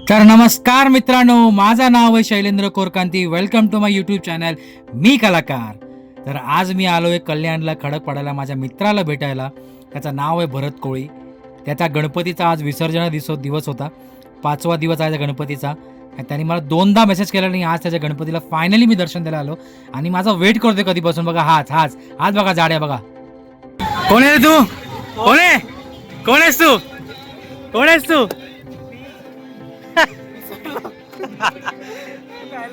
तर नमस्कार मित्रांनो, माझं नाव आहे Shailendra Korkanti. Welcome to my YouTube channel मी कलाकार. तर आज मी आलो आहे कल्याणला खडकपाड्याला माझ्या मित्राला भेटायला. त्याचं नाव आहे भरत कोळी. त्याचा गणपतीचा आज विसर्जन दिवस होता, 5वा दिवस आहे गणपतीचा. त्यांनी मला 2दा मेसेज केला आणि आज त्याच्या गणपतीला फायनली मी दर्शन द्यायला आलो आणि माझा वेट करतोय कधीपासून. बघा हाच बघा जाड्या बघा. कोण आहे तू? कोण आहे? कोण आहेस तू? कोण आहेस तू?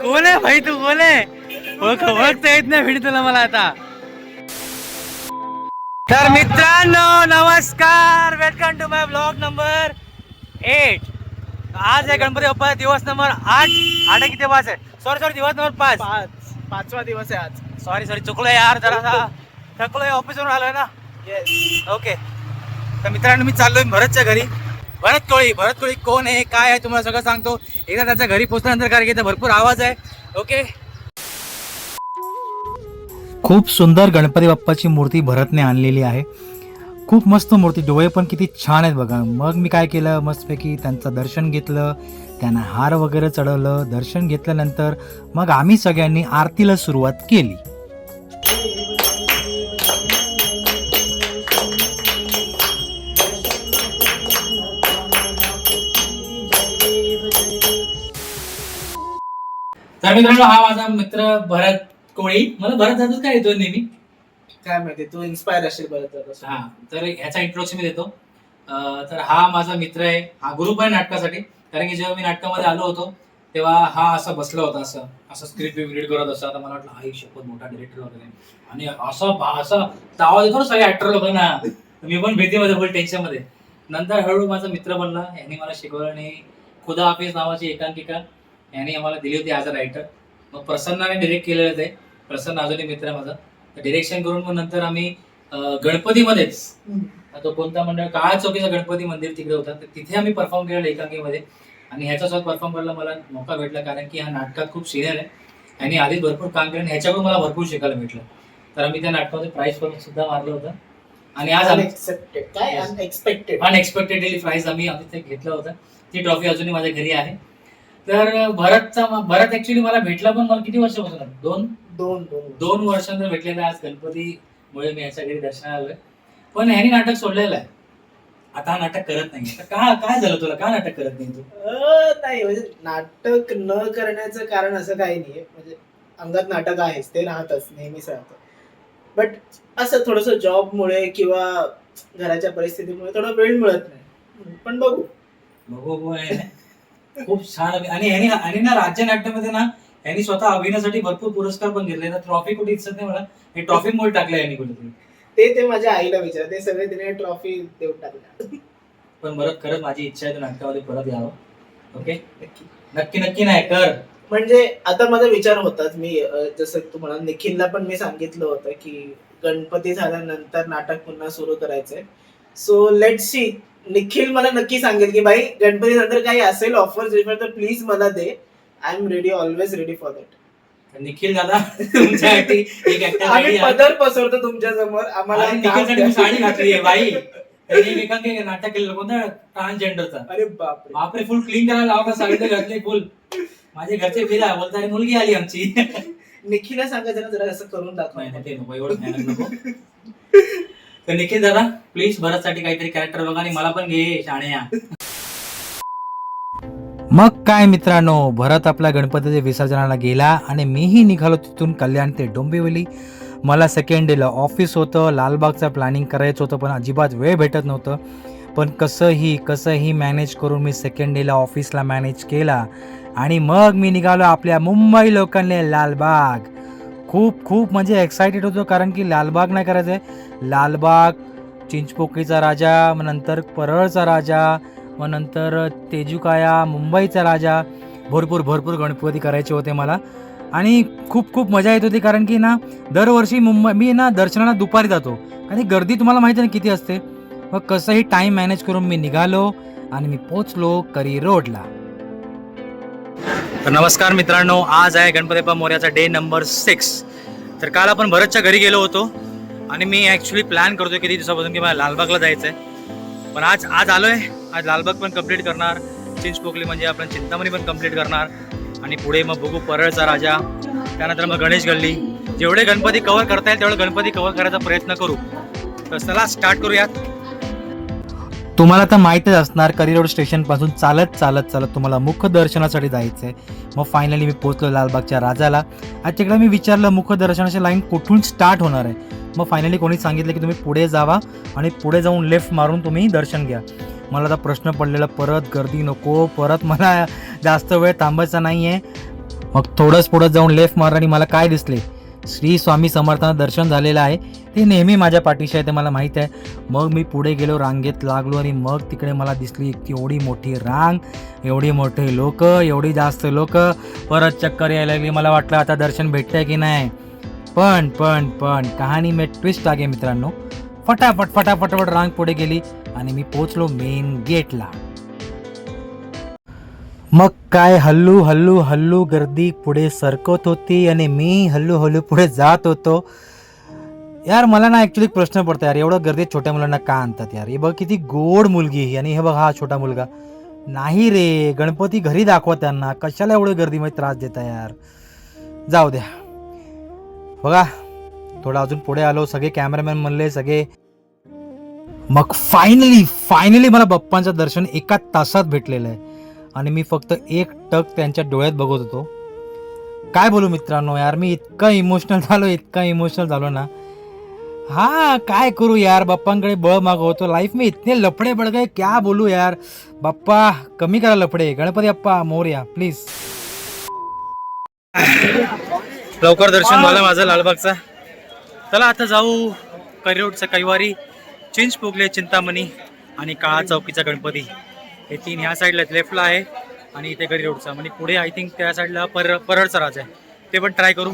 कोण आहे भाई तू? कोण आहे? ओळखता येत नाही भिड तुला मला आता. तर मित्रांनो नमस्कार, welcome to my blog number 8. आज आहे गणपती बाप्पा दिवस नंबर 8 किती वाज आहे? सॉरी दिवस नंबर 5वा दिवस आहे आज. सॉरी चुकलोय यार, जरा थकलोय, ऑफिसवरून आलोय ना. ओके. तर मित्रांनो मी चाललोय भरतच्या घरी. भरत कोळी कोण आहे, काय आहे तुम्हाला सगळं सांगतो एकदा त्याच्या घरी पोहोचल्यानंतर, कारण की भरपूर आवाज आहे. ओके. खूप सुंदर गणपती बाप्पाची मूर्ती भरतने आणलेली आहे. खूप मस्त मूर्ती, डोळे पण किती छान आहेत बघा. मग मी काय केलं, मस्तपैकी त्यांचं दर्शन घेतलं, त्यांना हार वगैरे चढवलं. दर्शन घेतल्यानंतर मग आम्ही सगळ्यांनी आरतीला सुरुवात केली. तर मित्रांनो हा माझा मित्र भरत कोळी. मला भरत जातच काय येतो नेहमी, काय माहिती, तू इन्स्पायर असेल बरं. हा, तर ह्याचा इंट्रोडक्शन मी देतो. तर हा माझा मित्र आहे, हा ग्रुप आहे नाटकासाठी. कारण की जेव्हा मी नाटकामध्ये आलो होतो तेव्हा हा असा बसला होता, असं स्क्रिप्ट रीड करत असं. आता मला वाटलं हा शपथ मोठा डिरेक्टर वगैरे, आणि असं तावा देतो ना सगळे ऍक्टर लोकांना. मी पण भीतीमध्ये, फुल टेन्शन मध्ये. नंतर हळूहळू माझा मित्र बनला, यांनी मला शिकवलं आणि खुदा हाफिज नावाची एकांकिका यांनी आम्हाला दिली होती ॲज अ रायटर. मग प्रसन्नाने डिरेक्ट केलेलं ते. प्रसन्न अजूनही मित्र आहे माझा. डिरेक्शन करून मग नंतर आम्ही गणपतीमध्येच, तो कोणता मंडळ, काळा चौकीचा गणपती मंदिर तिकडे होता, तर तिथे आम्ही परफॉर्म केलेलं एकांकीमध्ये. आणि ह्याच्यासोबत परफॉर्म करायला मला मौका भेटला, कारण की हा नाटकात खूप सिनियर आहे. आणि आधीच भरपूर काम केलं आणि ह्याच्याकडून मला भरपूर शिकायला भेटलं. तर आम्ही त्या नाटकामध्ये प्राईज पण सुद्धा मारलं होतं. आणि आज अनएक्सपेक्टेडली प्राईज आम्ही ते घेतलं होतं. ती ट्रॉफी अजूनही माझ्या घरी आहे. तर भरत ऍक्च्युली मला भेटला पण मला किती वर्षापासून, दोन वर्षांतर भेटलेला. आज गणपतीमुळे मी ह्याच्या घरी दर्शनाला आलोय. पण ह्यानी नाटक सोडलेलं आहे, आता हा नाटक करत नाही. काय झालं तुला, का नाटक करत नाही तू? नाही म्हणजे नाटक न करण्याचं कारण असं काही नाहीये. म्हणजे अंगात नाटक आहेच, ते राहतच, नेहमीच राहतं. बट असं थोडस जॉबमुळे किंवा घराच्या परिस्थितीमुळे थोडा वेळ मिळत नाही. पण बघू. खूप छान. आणि ना राज्य नाट्यामध्ये ना यांनी स्वतः अभिनयासाठी भरपूर पुरस्कार पण घेतले. ट्रॉफी कुठे दिसत नाही मला, हे ट्रॉफी मुळे टाकलं यांनी कुठेतरी. ते माझ्या आईला विचार, ते सगळे तिने ट्रॉफी देऊन टाकल्या. पण भरत, खरंच माझी इच्छा आहे नाटकामध्ये परत यावं. ओके, नक्की नाही कर. म्हणजे आता माझा विचार होताच, मी जसं तुम्हाला निखिलला पण मी सांगितलं होतं की गणपती झाल्यानंतर नाटक पुन्हा सुरू करायचंय. So let's see. निखिल मला नक्की सांगेल की भाई गणपती नंतर काही असेल ऑफर तर प्लीज मला दे. I am ready, always ready for that. Nikhil दादा तुमच्यासाठी एक आम्ही पदर पसरतो तुमच्या समोर. आम्हाला निखिलसाठी साडी घातली आहे बाई. एकांकी नाटक केलेलं कोणतं, ट्रान्सजेंडरचा. अरे बापरे, फुल क्लीन करायला लावता, साडी घातली फुल. माझे घरचे फिरा बोलता मुलगी आली आमची. निखिलला सांगायचं ना जरा असं करून दाखव. नाही नको, एवढं नको. तर निखिल दादा प्लीज भरतसाठी काहीतरी कॅरेक्टर बघा आणि मला पण घे शाण्या. मग काय मित्रांनो, भरत आपल्या गणपतीच्या विसर्जनाला गेला आणि मीही निघालो तिथून कल्याण ते डोंबिवली. मला सेकंड डेला ऑफिस होतं, लालबागचं प्लॅनिंग करायचं होतं, पण अजिबात वेळ भेटत नव्हतं. पण कसंही मॅनेज करून मी सेकंड डेला ऑफिसला मॅनेज केला आणि मग मी निघालो आपल्या मुंबई लोकलने लालबाग. खूप म्हणजे एक्सायटेड होतो, कारण की लालबाग नाही करायचं आहे. लालबाग, चिंचपोकळीचा राजा, मग नंतर परळचा राजा, मग नंतर तेजुकाया, मुंबईचा राजा. भरपूर गणपती करायचे होते मला आणि खूप मजा येत होती. कारण की ना दरवर्षी मी ना दर्शनाला दुपारी जातो आणि गर्दी तुम्हाला माहिती आहे ना किती असते. मग कसंही टाइम मॅनेज करून मी निघालो आणि मी पोचलो करी रोडला. तर नमस्कार मित्रांनो, आज आहे गणपती बाप्पा मोरयाचा डे नंबर 6. तर काल आपण भरतच्या घरी गेलो होतो आणि मी ॲक्च्युली प्लॅन करतोय किती दिवसापासून की मला लालबागला जायचं आहे. पण आज आलोय. आज लालबाग पण कंप्लीट करणार, चिंचपोकली म्हणजे आपण चिंतामणी पण कंप्लीट करणार आणि पुढे मग बघू परळचा राजा, त्यानंतर मग गणेश गल्ली. जेवढे गणपती कव्हर करता येईल तेवढे गणपती कव्हर करायचा प्रयत्न करू. तर चला स्टार्ट करूयात. तुम्हाला तर माहीतच असणार, करी रोड स्टेशनपासून चालत चालत चालत तुम्हाला मुख्य दर्शनासाठी जायचं आहे. मग फायनली मी पोहोचलो लालबागच्या राजाला. आज तिकडे मी विचारलं मुख्य दर्शनाची लाईन कुठून स्टार्ट होणार आहे. मग फायनली कोणी सांगितलं की तुम्ही पुढे जावा आणि पुढे जाऊन लेफ्ट मारून तुम्ही दर्शन घ्या. मला आता प्रश्न पडलेला, परत गर्दी नको, परत मला जास्त वेळ थांबायचा नाही आहे. मग थोडंच पुढं जाऊन लेफ्ट मारलं आणि मला काय दिसले, श्री स्वामी समर्थांचं दर्शन झालेलं आहे. ते नेहमी माझ्या पाठीशी आहे, ते मला माहीत आहे. मग मी पुढे गेलो, रांगेत लागलो आणि मग तिकडे मला दिसली एवढी मोठी रांग, एवढी मोठे लोक, एवढी जास्त लोक. परत चक्कर यायला लागली. मला वाटलं आता दर्शन भेटतंय की नाही. पण पण पण कहाणी में ट्विस्ट आ गया मित्रांनो. फटाफट रांग पुढे गेली आणि मी पोहोचलो मेन गेटला. मग काय हल्लू हल्लू हल्लू गर्दी पुढे सरकत होती आणि मी हल्लू हल्लू पुढे जात होतो. यार मला ना ॲक्च्युली प्रश्न पडतो यार, एवढं गर्दीत छोट्या मुलांना का आणतात यार. हे बघ किती गोड मुलगी ही आणि हे बघ हा छोटा मुलगा. नाही रे, गणपती घरी दाखवा त्यांना, कशाला एवढं गर्दीमध्ये त्रास देता यार. जाऊ द्या. बघा थोडं अजून पुढे आलो, सगळे कॅमेरामॅन म्हणले सगळे. मग फायनली मला बाप्पांचं दर्शन 1 तासात भेटलेलं आहे आणि मी फक्त एक टक त्यांच्या डोळ्यात बघत होतो. काय बोलू मित्रांनो यार, मी इतका इमोशनल झालो ना. हा काय करू यार, बाप्पांकडे बळ मागवतो. लाईफ में इतने लफडे बढ़ गए, क्या बोलू यार. बाप्पा कमी करा लफडे, गणपती बाप्पा मोरया प्लीज. लवकर दर्शन झालं माझं लालबागचा. चला आता जाऊ करिरोडचा कैवारी, चिंचपोकली, चिंतामणी आणि काळा चौकीचा गणपती. हे 3 ह्या साईडला लेफ्टला आहे आणि इथे करिरोडचा, म्हणजे पुढे आय थिंक त्या साईडला परळचा राजा आहे, ते पण ट्राय करू.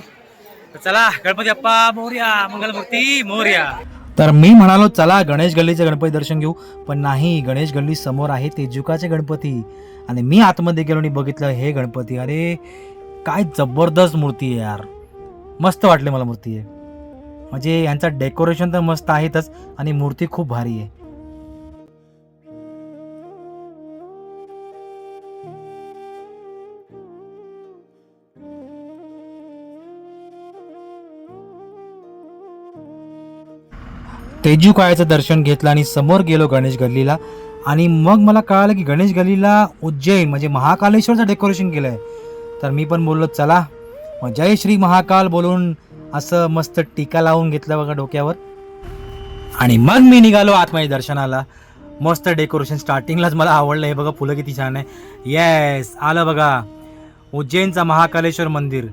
तर चला गणपती बाप्पा मोरया, मंगलमूर्ती मोरया. तर मी म्हणालो चला गणेश गल्लीचे गणपती दर्शन घेऊ, पण नाही, गणेश गल्ली समोर आहे तेजुकाचे गणपती. आणि मी आतमध्ये गेलो आणि बघितलं हे गणपती. अरे काय जबरदस्त मूर्ती आहे यार, मस्त वाटले मला मूर्ती आहे. म्हणजे यांचा डेकोरेशन तर मस्त आहेतच आणि मूर्ती खूप भारी आहे. तेजुकाळ्याचं दर्शन घेतलं आणि समोर गेलो गणेश गल्लीला. आणि मग मला कळालं की गणेश गल्लीला उज्जैन म्हणजे महाकालेश्वरचं डेकोरेशन केलं आहे. तर मी पण बोललो चला, मग जय श्री महाकाल बोलून असं मस्त टीका लावून घेतलं बघा डोक्यावर. आणि मग मी निघालो आतमध्ये दर्शनाला. मस्त डेकोरेशन स्टार्टिंगलाच मला आवडलं. हे बघा फुलं किती छान आहे. येस आलं बघा उज्जैनचा महाकालेश्वर मंदिर.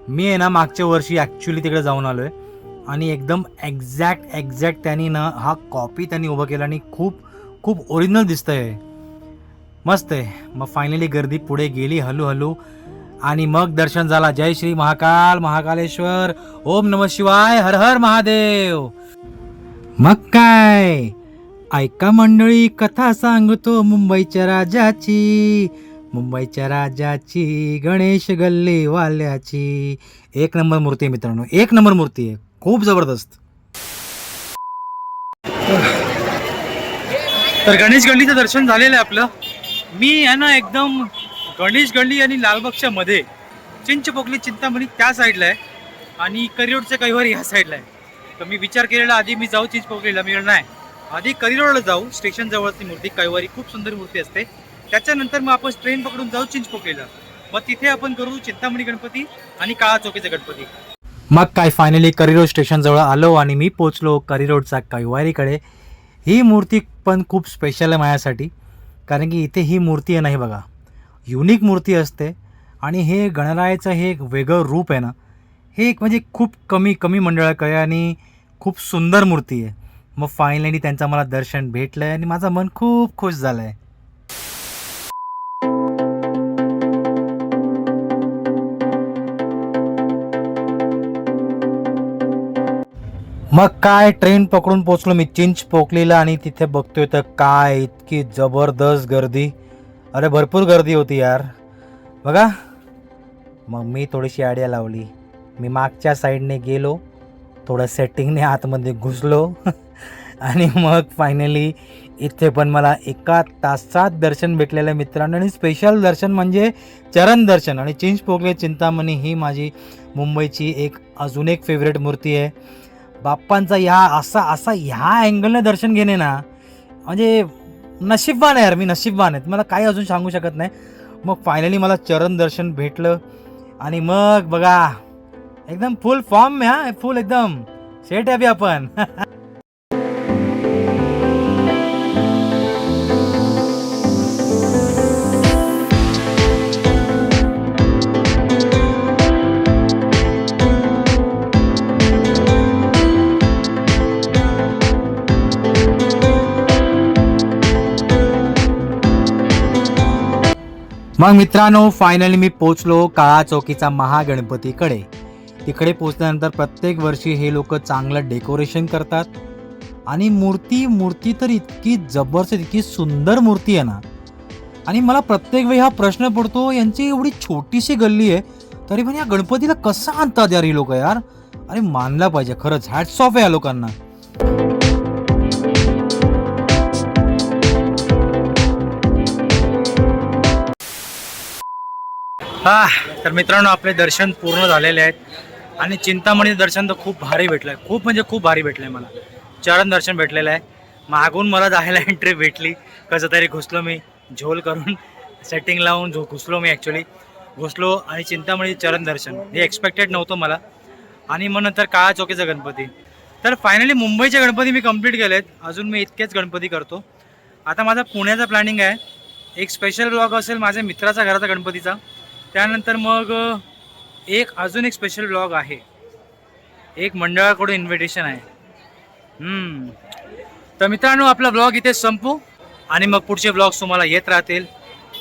मी आहे ना मागच्या वर्षी ॲक्च्युली तिकडे जाऊन आलो आहे आणि एकदम एक्झॅक्ट त्यांनी ना हा कॉपी त्यांनी उभं केला आणि खूप ओरिजिनल दिसतंय, मस्त आहे. मग फायनली गर्दी पुढे गेली हळूहळू आणि मग दर्शन झाला. जय श्री महाकाल, महाकालेश्वर, ओम नमः शिवाय, हर हर महादेव. मग काय ऐका मंडळी, कथा सांगतो मुंबईच्या राजाची, गणेश गल्ली वाल्याची. 1 नंबर मूर्ती आहे मित्रांनो, 1 नंबर मूर्ती आहे, खूप जबरदस्त. तर गणेश गल्लीचं दर्शन झालेलं आहे आपलं. मी आहे ना एकदम गणेश गल्ली आणि लालबागच्या मध्ये, चिंचपोकली चिंतामणी त्या साईडला आहे आणि करिरोडच्या कैवारी ह्या साईडला आहे. तर मी विचार केलेला आधी मी जाऊ चिंचपोकलीला, मी नाही आधी करिरोडला जाऊ, स्टेशन जवळची मूर्ती कैवारी खूप सुंदर मूर्ती असते. त्याच्यानंतर मग आपण ट्रेन पकडून जाऊ चिंचपोकलीला, मग तिथे आपण करू चिंतामणी गणपती आणि काळा चौकीचा गणपती. मग काय फायनली करिरोड स्टेशन जवळ आलो आणि मी पोचलो करिरोडचा कैवारीकडे. ही मूर्ती पण खूप स्पेशल आहे माझ्यासाठी, कारण की इथे ही मूर्ती आहे ना, हे बघा युनिक मूर्ती असते आणि हे गणरायाचं हे एक वेगळं रूप आहे ना, हे एक म्हणजे खूप कमी मंडळाकडे आणि खूप सुंदर मूर्ती आहे. मग फायनली त्यांचं मला दर्शन भेटलं आणि माझं मन खूप खुश झालं आहे. मग काय ट्रेन पकडून पोचलो मी चिंचपोकलीला आणि तिथे बघतोय तर काय इतकी जबरदस्त गर्दी. अरे भरपूर गर्दी होती यार बघा. मग मी थोडीशी आयडिया लावली, मी मागच्या साईडने गेलो, थोडं सेटिंगने आतमध्ये घुसलो आणि मग फायनली इथे पण मला 1 तासात दर्शन भेटलेलं आहे मित्रांनो. आणि स्पेशल दर्शन म्हणजे चरण दर्शन. आणि चिंचपोकळे चिंतामणी ही माझी मुंबईची अजून एक फेवरेट मूर्ती आहे. बाप्पांचा ह्या अँगलने दर्शन घेणे ना, म्हणजे नशीबवान आहे यार, मी नशीबवान आहे, मला काही अजून सांगू शकत नाही. मग फायनली मला चरण दर्शन भेटलं आणि मग बघा एकदम फुल फॉर्म आहे, फुल एकदम सेट आहे अभि आपण. मग मित्रांनो फायनली मी पोचलो काळा चौकीचा महागणपतीकडे. तिकडे पोचल्यानंतर प्रत्येक वर्षी हे लोक चांगलं डेकोरेशन करतात आणि मूर्ती तर इतकी जबरदस्त, इतकी सुंदर मूर्ती आहे ना. आणि मला प्रत्येक वेळी हा प्रश्न पडतो, यांची एवढी छोटीशी गल्ली आहे तरी पण या गणपतीला कसं आणतात यार ही लोक यार. अरे मानला पाहिजे, खरंच हॅट्स ऑफ आहे या लोकांना. तर मित्रांनो आपले दर्शन पूर्ण झालेले आहेत आणि चिंतामणी दर्शन तर खूप भारी भेटलं आहे, खूप म्हणजे खूप भारी भेटलं आहे मला. चरण दर्शन भेटलेलं आहे, मागून मला जायला एंट्री भेटली, कसं तरी घुसलो मी झोल करून, सेटिंग लावून घुसलो मी, ॲक्च्युली घुसलो. आणि चिंतामणी चरण दर्शन हे एक्सपेक्टेड नव्हतं मला. आणि मग नंतर काळा चौकीचा गणपती. तर फायनली मुंबईचे गणपती मी कंप्लीट केलेत, अजून मी इतकेच गणपती करतो. आता माझा पुण्याचा प्लॅनिंग आहे, एक स्पेशल ब्लॉग असेल माझ्या मित्राचा घराचा गणपतीचा. त्यानंतर मग अजून एक स्पेशल ब्लॉग आहे, एक मंडळाकडून इन्व्हिटेशन आहे. तर मित्रांनो आपला ब्लॉग इथे संपू आणि मग पुढचे ब्लॉग्स तुम्हाला येत राहतील.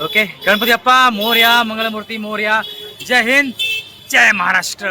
ओके, गणपती बाप्पा मोरया, मंगलमूर्ती मोरया. जय हिंद, जय महाराष्ट्र.